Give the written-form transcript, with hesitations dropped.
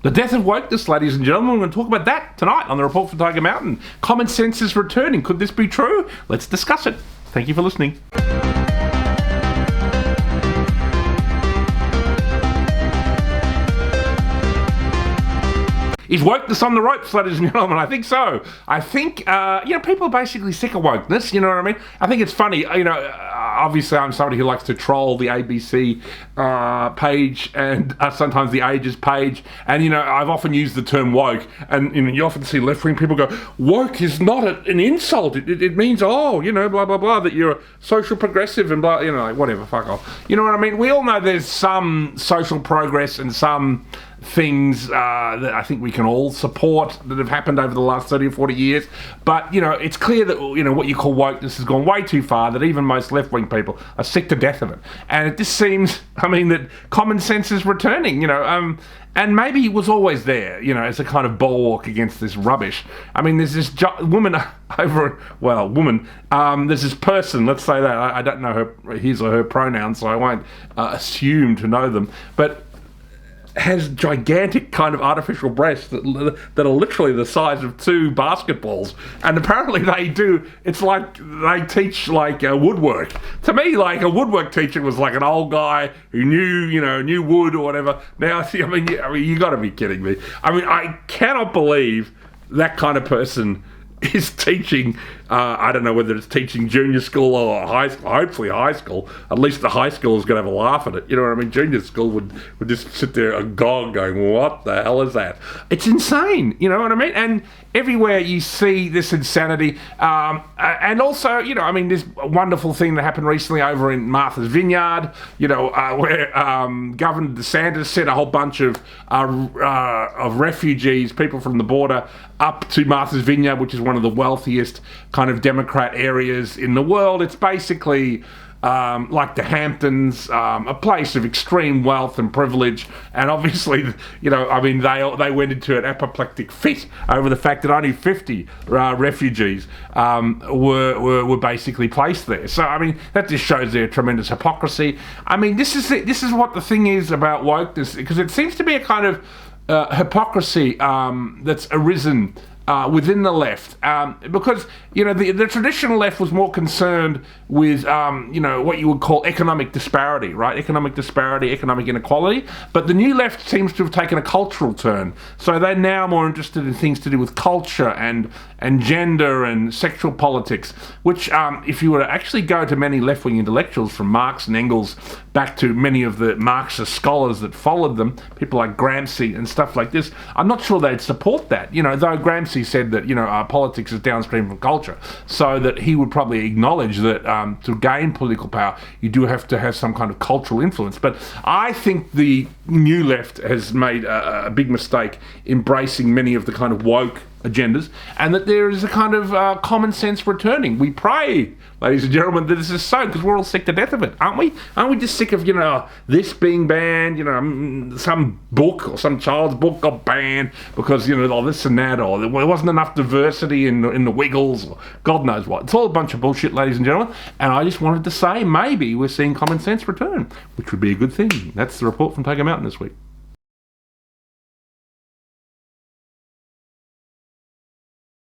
The death of wokeness, ladies and gentlemen. We're going to talk about that tonight on the Report from Tiger Mountain. Common sense is returning. Could this be true? Let's discuss it. Thank you for listening. Is wokeness on the ropes, ladies and gentlemen? I think so. I think, people are basically sick of wokeness, you know what I mean? I think it's funny, obviously I'm somebody who likes to troll the ABC page and sometimes the Ages page, and, I've often used the term woke, and, you often see left-wing people go, woke is not an insult. It means, blah, blah, blah, that you're social progressive and blah, whatever, fuck off. You know what I mean? We all know there's some social progress and some things that I think we can all support that have happened over the last 30 or 40 years. But, it's clear that, what you call wokeness has gone way too far, that even most left-wing people are sick to death of it. And it just seems, that common sense is returning, and maybe it was always there, as a kind of bulwark against this rubbish. There's this woman there's this person, let's say that, I don't know his or her pronouns, so I won't assume to know them, but has gigantic kind of artificial breasts that are literally the size of 2 basketballs, and apparently it's like they teach woodwork. To me, a woodwork teacher was like an old guy who knew wood or whatever. Now, you got to be kidding me. I cannot believe that kind of person is teaching, I don't know whether it's teaching junior school or high school, hopefully high school. At least the high school is going to have a laugh at it. You know what I mean? Junior school would just sit there agog going, what the hell is that? It's insane, you know what I mean? And everywhere you see this insanity, and also, this wonderful thing that happened recently over in Martha's Vineyard, where Governor DeSantis sent a whole bunch of refugees, people from the border, up to Martha's Vineyard, which is one of the wealthiest kind of Democrat areas in the world. It's basically like the Hamptons, a place of extreme wealth and privilege, and obviously, they went into an apoplectic fit over the fact that only 50 refugees were basically placed there. So, that just shows their tremendous hypocrisy. This is what the thing is about wokeness, because it seems to be a kind of hypocrisy that's arisen within the left, because the traditional left was more concerned with what you would call economic disparity, right? Economic disparity, economic inequality. But the new left seems to have taken a cultural turn, so they're now more interested in things to do with culture and gender and sexual politics. Which, if you were to actually go to many left-wing intellectuals, from Marx and Engels back to many of the Marxist scholars that followed them, people like Gramsci and stuff like this, I'm not sure they'd support that. Though Gramsci said that politics is downstream from culture, so that he would probably acknowledge that to gain political power you do have to have some kind of cultural influence. But I think the new left has made a big mistake embracing many of the kind of woke agendas, and that there is a kind of common sense returning. We pray, ladies and gentlemen, that this is so, because we're all sick to death of it, aren't we? Aren't we just sick of, this being banned, some book or some child's book got banned because, this and that, or there wasn't enough diversity in the Wiggles, or God knows what. It's all a bunch of bullshit, ladies and gentlemen, and I just wanted to say maybe we're seeing common sense return, which would be a good thing. That's the report from Tiger Mountain this week.